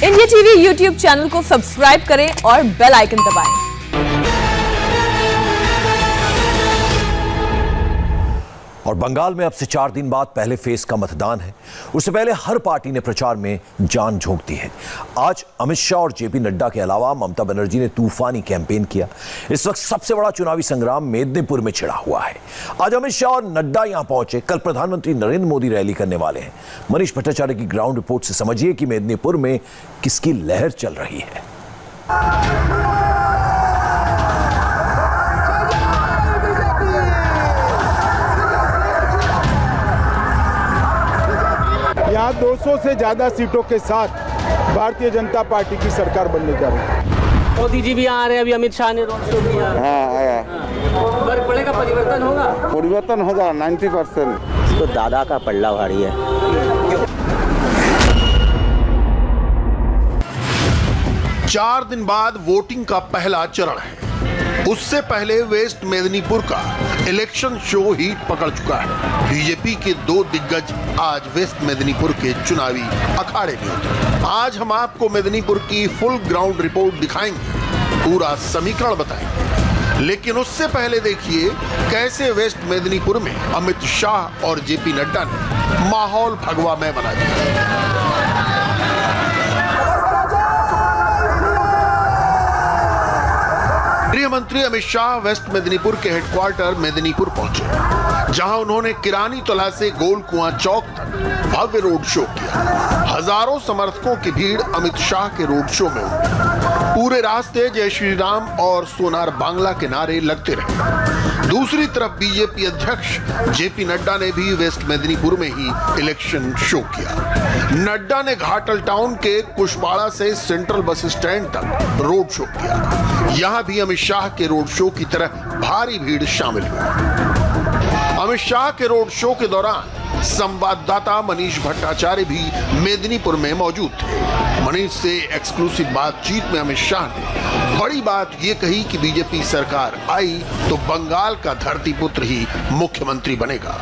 India TV YouTube channel को subscribe करें और बेल आइकन दबाएं। और बंगाल में अब से 4 दिन बाद पहले फेज का मतदान है। उससे पहले हर पार्टी ने प्रचार में जान झोंक दी है। आज अमित शाह और जेपी नड्डा के अलावा ममता बनर्जी ने तूफानी कैंपेन किया। इस वक्त सबसे बड़ा चुनावी संग्राम मेदिनीपुर में छिड़ा हुआ है। आज अमित शाह और नड्डा यहां पहुंचे। कल प्रधानमंत्री नरेंद्र मोदी रैली करने वाले हैं। मनीष भट्टाचार्य की ग्राउंड रिपोर्ट से समझिए कि मेदिनीपुर में किसकी लहर चल रही है। यहाँ 200 से ज्यादा सीटों के साथ भारतीय जनता पार्टी की सरकार बनने जा रही है। मोदी जी भी आ रहे हैं, अभी अमित शाह ने रोड शो किया। हाँ आया। फर्क पड़ेगा, परिवर्तन होगा? परिवर्तन होगा 90%। तो दादा का पल्ला भारी है। 4 दिन बाद वोटिंग का पहला चरण है। उससे पहले वेस्ट मेदिनीपुर का इलेक्शन शो हीट पकड़ चुका है। बीजेपी के 2 दिग्गज आज वेस्ट मेदिनीपुर के चुनावी अखाड़े में उतरे। आज हम आपको मेदिनीपुर की फुल ग्राउंड रिपोर्ट दिखाएंगे, पूरा समीकरण बताएंगे। लेकिन उससे पहले देखिए कैसे वेस्ट मेदिनीपुर में अमित शाह और जेपी नड्डा ने माहौल भगवामय बना दिया। गृह मंत्री अमित शाह वेस्ट मेदिनीपुर के हेडक्वार्टर मेदिनीपुर पहुंचे, जहां उन्होंने किरानी तला से गोल कुआं चौक तक भव्य रोड शो किया। हजारों समर्थकों की भीड़ अमित शाह के रोड शो में उमड़ी। पूरे रास्ते जय श्री राम और सोनार बांग्ला के नारे लगते रहे। दूसरी तरफ बीजेपी अध्यक्ष जेपी नड्डा ने भी वेस्ट मेदिनीपुर में ही इलेक्शन शो किया। नड्डा ने घाटल टाउन के कुशवाड़ा से सेंट्रल बस स्टैंड तक रोड शो किया। यहां भी अमित शाह के रोड शो की तरह भारी भीड़ शामिल हुई। अमित शाह के रोड शो के दौरान संवाददाता मनीष भट्टाचार्य भी मेदिनीपुर में मौजूद थे। मनीष से एक्सक्लूसिव बातचीत में अमित शाह ने बड़ी बात ये कही कि बीजेपी सरकार आई तो बंगाल का धरतीपुत्र ही मुख्यमंत्री बनेगा।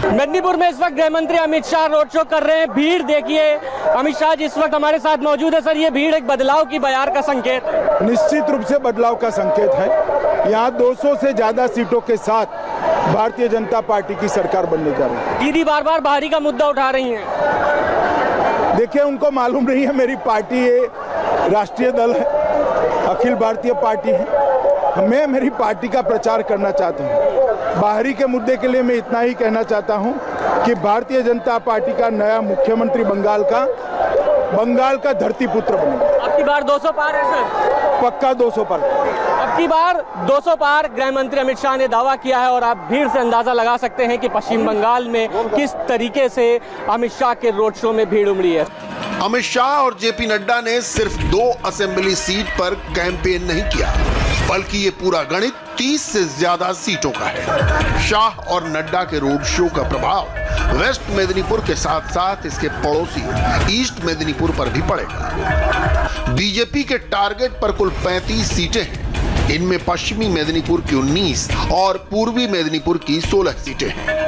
मेदिनीपुर में इस वक्त गृह मंत्री अमित शाह रोड शो कर रहे हैं। भीड़ देखिए, अमित शाह जिस वक्त हमारे साथ मौजूद है। सर, ये भीड़ एक बदलाव की बयार का संकेत है? निश्चित रूप से बदलाव का संकेत है। यहाँ 200 से ज्यादा सीटों के साथ भारतीय जनता पार्टी की सरकार बनने जा रही है। दीदी बार बार बाहरी का मुद्दा उठा रही हैं। देखिए, उनको मालूम नहीं है मेरी पार्टी ये राष्ट्रीय दल है, अखिल भारतीय पार्टी है। मैं मेरी पार्टी का प्रचार करना चाहता हूँ। बाहरी के मुद्दे के लिए मैं इतना ही कहना चाहता हूँ कि भारतीय जनता पार्टी का नया मुख्यमंत्री बंगाल का धरती पुत्र बनेगा। अब की बार 200 पार है सर? पक्का 200 पार। अब की बार 200 पार गृह मंत्री अमित शाह ने दावा किया है। और आप भीड़ से अंदाजा लगा सकते हैं कि पश्चिम बंगाल में किस तरीके से अमित शाह के रोड शो में भीड़ उमड़ी है। अमित शाह और जेपी नड्डा ने सिर्फ 2 असेंबली सीट पर कैंपेन नहीं किया, बल्कि ये पूरा गणित 30 से ज्यादा सीटों का है। शाह और नड्डा के रोड शो का प्रभाव वेस्ट मेदिनीपुर के साथ साथ इसके पड़ोसी ईस्ट मेदिनीपुर पर भी पड़ेगा। बीजेपी के टारगेट पर कुल 35 सीटें हैं। इनमें पश्चिमी मेदिनीपुर की 19 और पूर्वी मेदिनीपुर की 16 सीटें हैं।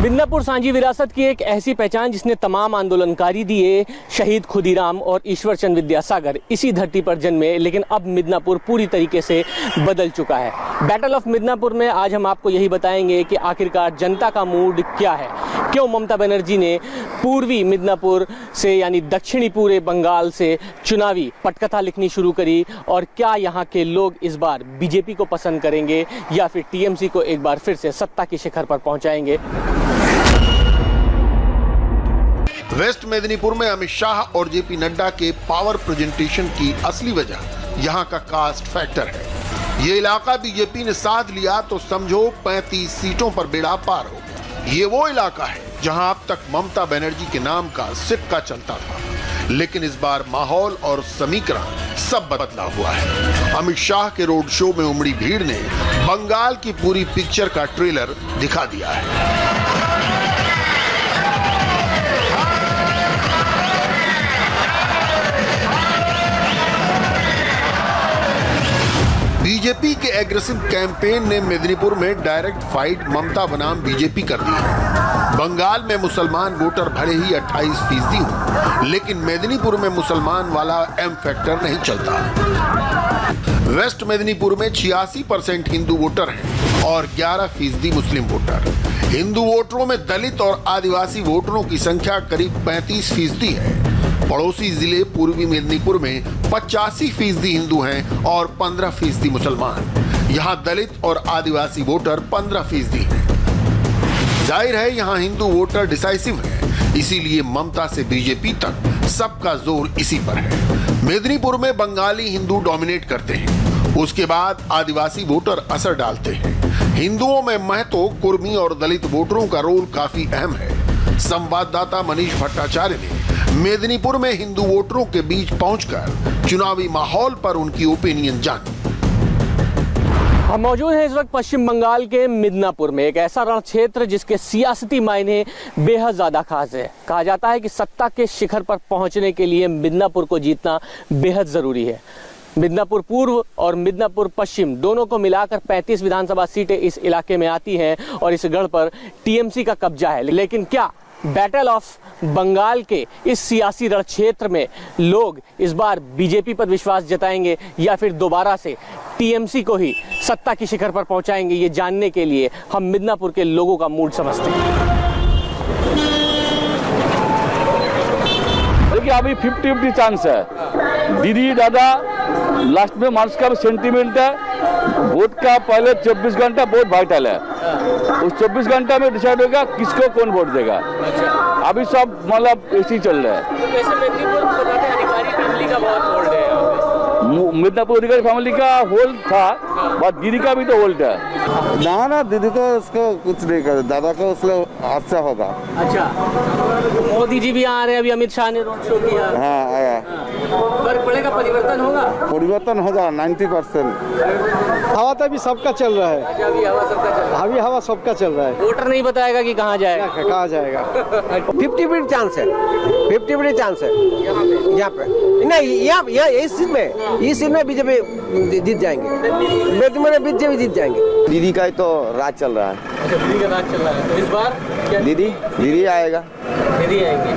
मिदनापुर सांझी विरासत की एक ऐसी पहचान जिसने तमाम आंदोलनकारी दिए, शहीद खुदीराम और ईश्वर चंद्र विद्यासागर इसी धरती पर जन्मे। लेकिन अब मिदनापुर पूरी तरीके से बदल चुका है। बैटल ऑफ मिदनापुर में आज हम आपको यही बताएंगे कि आखिरकार जनता का मूड क्या है, क्यों ममता बनर्जी ने पूर्वी मिदनापुर से यानी दक्षिणी पूरे बंगाल से चुनावी पटकथा लिखनी शुरू करी, और क्या यहाँ के लोग इस बार बीजेपी को पसंद करेंगे या फिर टीएमसी को एक बार फिर से सत्ता के शिखर पर पहुंचाएंगे। वेस्ट मेदिनीपुर में अमित शाह और जेपी नड्डा के पावर प्रेजेंटेशन की असली वजह यहाँ का कास्ट फैक्टर है। ये इलाका बीजेपी ने साध लिया तो समझो 35 सीटों पर बेड़ा पार हो गया। ये वो इलाका है जहां अब तक ममता बनर्जी के नाम का सिक्का चलता था, लेकिन इस बार माहौल और समीकरण सब बदला हुआ है। अमित शाह के रोड शो में उमड़ी भीड़ ने बंगाल की पूरी पिक्चर का ट्रेलर दिखा दिया है। बीजेपी के एग्रेसिव कैंपेन ने मेदिनीपुर में डायरेक्ट फाइट ममता बनाम बीजेपी कर दी है। बंगाल में मुसलमान वोटर भले ही 28% हो, लेकिन मेदिनीपुर में मुसलमान वाला एम फैक्टर नहीं चलता। वेस्ट मेदिनीपुर में 86% हिंदू वोटर हैं और 11% मुस्लिम वोटर। हिंदू वोटरों में दलित और आदिवासी वोटरों की संख्या करीब 35% है। पड़ोसी जिले पूर्वी मेदिनीपुर में 85% हिंदू हैं और 15% मुसलमान। यहाँ दलित और आदिवासी वोटर 15% हैं। जाहिर है यहाँ हिंदू वोटर डिसाइसिव है, इसीलिए ममता से बीजेपी तक सबका जोर इसी पर है। मेदिनीपुर में बंगाली हिंदू डोमिनेट करते हैं, उसके बाद आदिवासी वोटर असर डालते हैं। हिंदुओं में महतो, कुर्मी और दलित वोटरों का रोल काफी अहम है। संवाददाता मनीष भट्टाचार्य ने मेदिनीपुर में हिंदू वोटरों के बीच पहुंचकर चुनावी माहौल पर उनकी ओपिनियन जानी। हम मौजूद हैं इस वक्त पश्चिम बंगाल के मिदनापुर में, एक ऐसा रण क्षेत्र जिसके सियासती मायने बेहद ज्यादा खास है। कहा जाता है कि सत्ता के शिखर पर पहुंचने के लिए मिदनापुर को जीतना बेहद जरूरी है। मिदनापुर पूर्व और मिदनापुर पश्चिम दोनों को मिलाकर 35 विधानसभा सीटें इस इलाके में आती हैं और इस गढ़ पर टीएमसी का कब्जा है। लेकिन क्या बैटल ऑफ बंगाल के इस सियासी रण क्षेत्र में लोग इस बार बीजेपी पर विश्वास जताएंगे या फिर दोबारा से टीएमसी को ही सत्ता की शिखर पर पहुंचाएंगे? ये जानने के लिए हम मिदनापुर के लोगों का मूड समझते हैं। देखिए अभी 50-50 चांस है। दीदी दादा लास्ट में मार्च का सेंटीमेंट है। वोट का पहले 24 घंटा बहुत वाइटल है। उस 24 घंटा में डिसाइड होगा किसको कौन वोट देगा। अभी सब मतलब ऐसे ही चल रहा है। मिदनापुर अधिकारी फैमिली का होल्ड था, बट दीदी का भी तो होल्ड है। ना दीदी को उसको कुछ नहीं कर, दादा को उसको अच्छा होगा। अच्छा, मोदी जी भी आ रहे हैं, अभी अमित शाह ने रोड शो किया। हाँ आया। फर्क पड़ेगा, परिवर्तन होगा? परिवर्तन होगा 90%। हवा तो अभी सबका चल रहा है। अच्छा, अभी हवा सबका चल रहा है। अभी हवा सबका चल रहा है। वोटर नहीं बताएगा कि कहाँ जाएगा। कहाँ जाएगा? 50-50 चांस है। 50-50 चांस है यहाँ पे। नहीं, यहाँ इस सीट में बीजेपी जीत जाएंगे। बीजेपी जीत जाएंगे। दीदी का ही तो राज चल रहा है। अच्छा, दीदी का राज चल रहा है। इस बार क्या दीदी आएगा। दीदी आएंगे।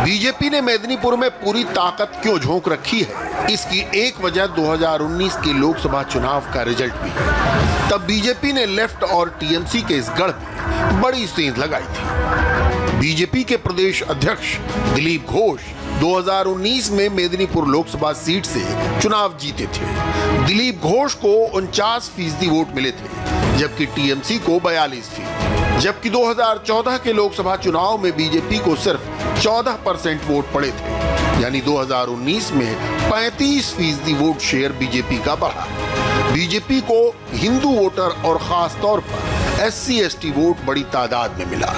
बीजेपी ने मेदिनीपुर में पूरी ताकत क्यों झोंक रखी है, इसकी एक वजह 2019 के लोकसभा चुनाव का रिजल्ट भी है। तब बीजेपी ने लेफ्ट और टीएमसी के इस गढ़ में बड़ी सेंध लगाई थी। बीजेपी के प्रदेश अध्यक्ष दिलीप घोष 2019 में मेदिनीपुर लोकसभा सीट से चुनाव जीते थे। दिलीप घोष को 49% वोट मिले थे, जबकि टीएमसी को 42 थी। जबकि 2014 के लोकसभा चुनाव में बीजेपी को सिर्फ 14% वोट पड़े थे। यानी 2019 में 35% वोट शेयर बीजेपी का बढ़ा। बीजेपी को हिंदू वोटर और खास तौर पर SC/ST वोट बड़ी तादाद में मिला।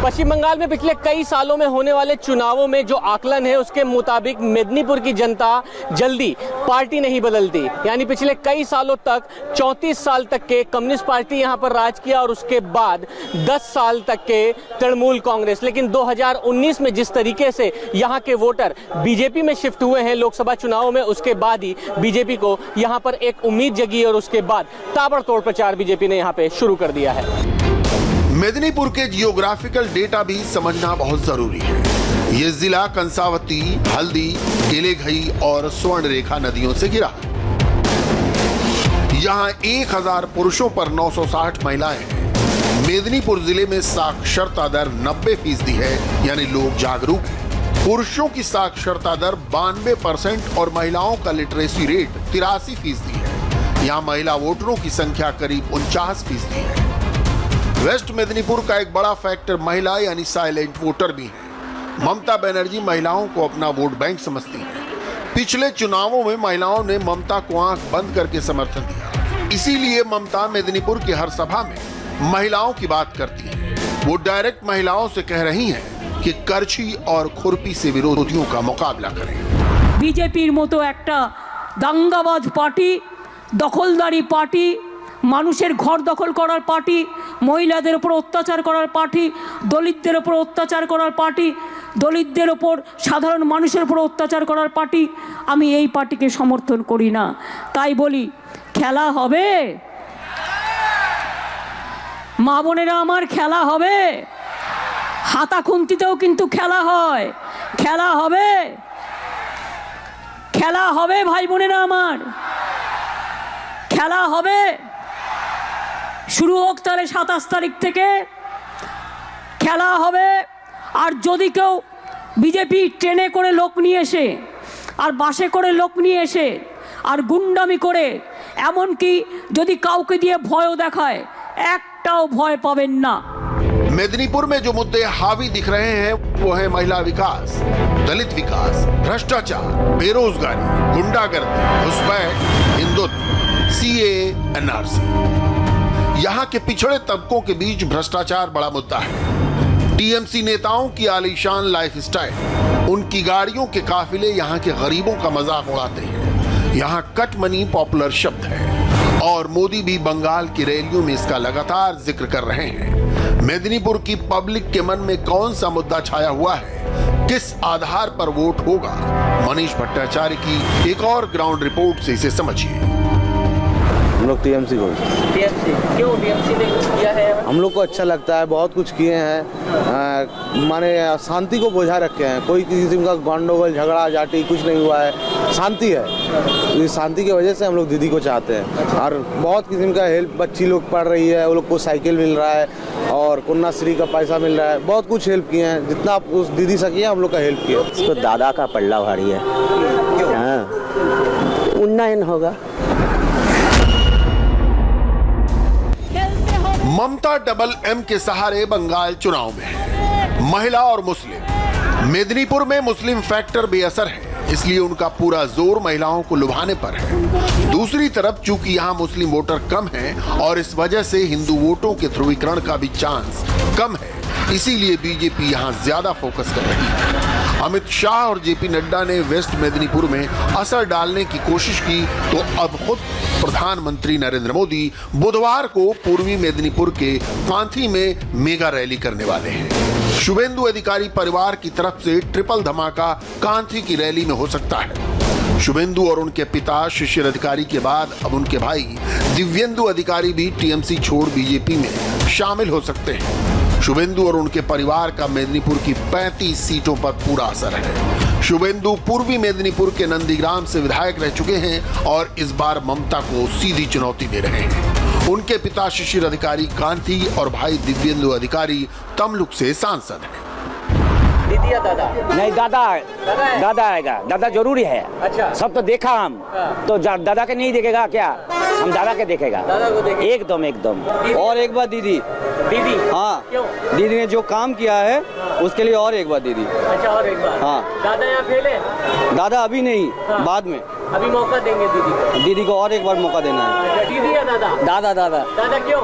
पश्चिम बंगाल में पिछले कई सालों में होने वाले चुनावों में जो आकलन है उसके मुताबिक मेदिनीपुर की जनता जल्दी पार्टी नहीं बदलती। यानी पिछले कई सालों तक 34 साल तक के कम्युनिस्ट पार्टी यहां पर राज किया और उसके बाद 10 साल तक के तृणमूल कांग्रेस। लेकिन 2019 में जिस तरीके से यहां के वोटर बीजेपी में शिफ्ट हुए हैं लोकसभा चुनावों में, उसके बाद ही बीजेपी को यहां पर एक उम्मीद जगी और उसके बाद ताबड़तोड़ प्रचार बीजेपी ने यहां पे शुरू कर दिया है। मेदिनीपुर के जियोग्राफिकल डेटा भी समझना बहुत जरूरी है। ये जिला कंसावती, हल्दी, केलेघई और स्वर्णरेखा नदियों से घिरा है। यहाँ 1000 पुरुषों पर 960 महिलाएं हैं। मेदिनीपुर जिले में साक्षरता दर 90% है, यानी लोग जागरूक हैं। पुरुषों की साक्षरता दर 92% और महिलाओं का लिटरेसी रेट 83% है। यहाँ महिला वोटरों की संख्या करीब 49% है। वेस्ट मेदिनीपुर का एक बड़ा फैक्टर महिला यानी साइलेंट वोटर भी है। ममता बनर्जी महिलाओं को अपना वोट बैंक समझती है। पिछले चुनावों में महिलाओं ने ममता को आंख बंद करके समर्थन दिया। इसीलिए ममता मेदिनीपुर की हर सभा में महिलाओं की बात करती है। वो डायरेक्ट महिलाओं से कह रही हैं कि करछी और खुरपी से विरोधियों का मुकाबला करें। बीजेपीर मतो एकटा दांगाबाज पार्टी, दखलदारी पार्टी, মানুষের ঘর দখল করার পার্টি, মহিলাদের উপর অত্যাচার করার পার্টি, দলিতদের উপর অত্যাচার করার পার্টি, দলিতদের ওপর, সাধারণ মানুষের উপর অত্যাচার করার পার্টি, আমি এই পার্টিকে সমর্থন করি না। তাই বলি, খেলা হবে মা বোনেরা আমার, খেলা হবে। হাতা খুন্তিতেও কিন্তু খেলা হয়, খেলা হবে, খেলা হবে ভাই বোনেরা আমার, খেলা হবে। শুরু হোক তাহলে 27 তারিখ থেকে খেলা হবে। আর যদি কেউ বিজেপি ট্রেনে করে লোক নিয়ে এসে আর বাসে করে লোক নিয়ে এসে আর গুন্ডামি করে, এমনকি যদি কাউকে দিয়ে ভয়ও দেখায়, একটাও ভয় পাবেন না। मेदिनीपुर में जो मुद्दे हावी दिख रहे हैं वो है महिला विकास, दलित विकास, भ्रष्टाचार, बेरोजगारी, गुंडागर्दी, घुसपैठ, हिंदुत्व, सीए, एनआरसी। यहाँ के पिछड़े तबकों के बीच भ्रष्टाचार बड़ा मुद्दा है। टीएमसी नेताओं की आलीशान लाइफस्टाइल, उनकी गाड़ियों के काफिले यहाँ के गरीबों का मजाक उड़ाते हैं। यहाँ कट मनी पॉपुलर शब्द है और मोदी भी बंगाल की रैलियों में इसका लगातार जिक्र कर रहे हैं। मेदिनीपुर की पब्लिक के मन में कौन सा मुद्दा छाया हुआ है, किस आधार पर वोट होगा, मनीष भट्टाचार्य की एक और ग्राउंड रिपोर्ट से इसे समझिए। हम लोग टीएमसी को। टीएमसी क्यों? टीएमसी ने कुछ किया है? हम लोग को अच्छा लगता है, बहुत कुछ किए हैं, माने शांति को बुझा रखे हैं। कोई किसी का गंडगोल झगड़ा झाटी कुछ नहीं हुआ है, शांति है। इस शांति की वजह से हम लोग दीदी को चाहते हैं। और बहुत किस्म का हेल्प, बच्ची लोग पढ़ रही है, वो लोग को साइकिल मिल रहा है और कन्याश्री का पैसा मिल रहा है। बहुत कुछ हेल्प किए हैं, जितना उस दीदी से किया हम लोग का हेल्प किया। तो दादा का पल्ला भारी है। हाँ, उन्नयन होगा। ममता डबल एम के सहारे बंगाल चुनाव में है। महिला और मुस्लिम, मेदिनीपुर में मुस्लिम फैक्टर बेअसर है, इसलिए उनका पूरा जोर महिलाओं को लुभाने पर है। दूसरी तरफ चूंकि यहाँ मुस्लिम वोटर कम हैं और इस वजह से हिंदू वोटों के ध्रुवीकरण का भी चांस कम है, इसीलिए बीजेपी यहाँ ज्यादा फोकस कर रही है। अमित शाह और जेपी नड्डा ने वेस्ट मेदिनीपुर में असर डालने की कोशिश की तो अब खुद प्रधानमंत्री नरेंद्र मोदी बुधवार को पूर्वी मेदिनीपुर के कांथी में मेगा रैली करने वाले हैं। शुभेंदु अधिकारी परिवार की तरफ से ट्रिपल धमाका कांथी की रैली में हो सकता है। शुभेंदु और उनके पिता शिशिर अधिकारी के बाद अब उनके भाई दिव्येंदु अधिकारी भी टीएमसी छोड़ बीजेपी में शामिल हो सकते हैं। शुभेंदु और उनके परिवार का मेदिनीपुर की 35 सीटों पर पूरा असर है। शुभेंदु पूर्वी मेदिनीपुर के नंदीग्राम से विधायक रह चुके हैं और इस बार ममता को सीधी चुनौती दे रहे हैं। उनके पिता शिशिर अधिकारी कांथी और भाई दिव्येंदु अधिकारी तमलुक से सांसद हैं। दीदी या दादा? नहीं, दादा दादा आएगा, दादा जरूरी है। अच्छा, सब तो देखा हम तो दादा के नहीं देखेगा क्या? हम दादा के देखेगा, दादा को देखेगा एकदम एकदम। और एक बार दीदी। दीदी? हाँ, क्यों? दीदी ने जो काम किया है उसके लिए और एक बार दीदी। अच्छा, और एक बार? हाँ। दादा यहाँ फेल है? दादा अभी नहीं, बाद में। अभी मौका देंगे दीदी को? दीदी को और एक बार मौका देना है। अच्छा, दीदी या दादा? दादा दादा। दादा क्यों?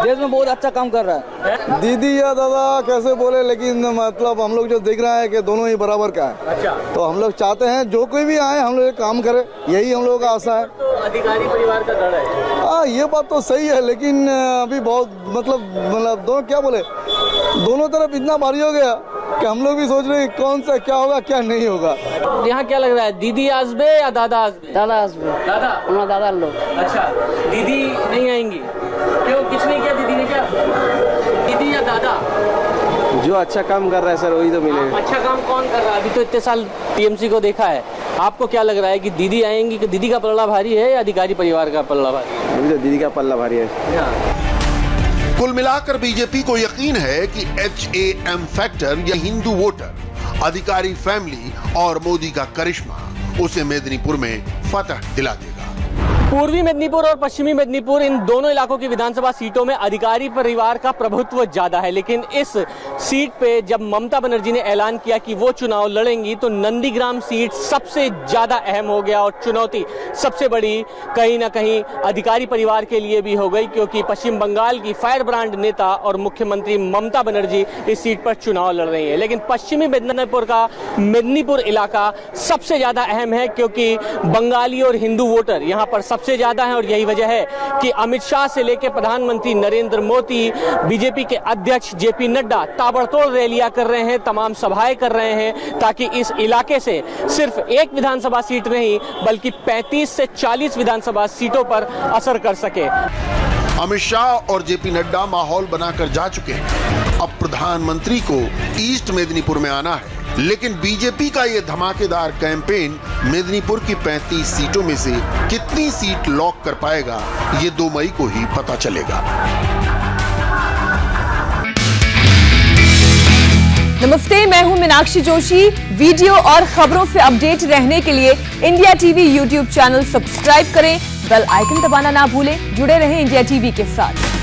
देश में बहुत अच्छा काम कर रहा है। दीदी या दादा कैसे बोले, लेकिन मतलब हम लोग जो देख रहे हैं कि दोनों ही बराबर का है। अच्छा, तो हम लोग चाहते हैं जो कोई भी आए हम लोग काम करे, यही हम लोगों का आशा है। तो अधिकारी परिवार का गढ़ है। हाँ, ये बात तो सही है, लेकिन अभी बहुत मतलब दोनों क्या बोले, दोनों तरफ इतना भारी हो गया कि हम लोग भी सोच रहे हैं कौन सा क्या होगा क्या नहीं होगा। यहाँ क्या लग रहा है, दीदी आजबे या दादा आजबे? दादा आसबे, दादा? हमारा दादा लोग। अच्छा, दीदी नहीं आएंगी क्यों? कुछ नहीं किया दीदी ने क्या? दीदी या दादा? जो अच्छा काम कर रहा है सर वही तो मिलेगा। अच्छा काम कौन कर रहा है? अभी तो इतने साल टीएमसी को देखा है, आपको क्या लग रहा है कि दीदी आएंगी, कि दीदी का पल्ला भारी है या अधिकारी परिवार का पल्ला भारी? अभी तो दीदी का पल्ला भारी है। कुल मिलाकर बीजेपी को यकीन है कि HAM फैक्टर या हिंदू वोटर, अधिकारी फैमिली और मोदी का करिश्मा उसे मेदिनीपुर में फतह दिला देगा। पूर्वी मेदिनीपुर और पश्चिमी मेदिनीपुर, इन दोनों इलाकों की विधानसभा सीटों में अधिकारी परिवार का प्रभुत्व ज्यादा है, लेकिन इस सीट पे जब ममता बनर्जी ने ऐलान किया कि वो चुनाव लड़ेंगी तो नंदीग्राम सीट सबसे ज्यादा अहम हो गया और चुनौती सबसे बड़ी कहीं ना कहीं अधिकारी परिवार के लिए भी हो गई, क्योंकि पश्चिम बंगाल की फायर ब्रांड नेता और मुख्यमंत्री ममता बनर्जी इस सीट पर चुनाव लड़ रही है। लेकिन पश्चिमी मेदिनीपुर इलाका सबसे ज्यादा अहम है, क्योंकि बंगाली और हिंदू वोटर यहाँ पर सबसे सबसे ज्यादा हैं और यही वजह है कि अमित शाह से लेकर प्रधानमंत्री नरेंद्र मोदी, बीजेपी के अध्यक्ष जेपी नड्डा ताबड़तोड़ रैलियां कर रहे हैं, तमाम सभाएं कर रहे हैं ताकि इस इलाके से सिर्फ एक विधानसभा सीट नहीं बल्कि 35 से 40 विधानसभा सीटों पर असर कर सके। अमित शाह और जेपी नड्डा माहौल बनाकर जा चुके हैं। अब प्रधानमंत्री को ईस्ट मेदिनीपुर में आना है, लेकिन बीजेपी का ये धमाकेदार कैंपेन मेदिनीपुर की 35 सीटों में से कितनी सीट लॉक कर पाएगा, ये 2 मई को ही पता चलेगा। नमस्ते, मैं हूं मीनाक्षी जोशी। वीडियो और खबरों से अपडेट रहने के लिए India TV YouTube channel subscribe करें, बेल आइकन दबाना ना भूलें। जुड़े रहें इंडिया टीवी के साथ।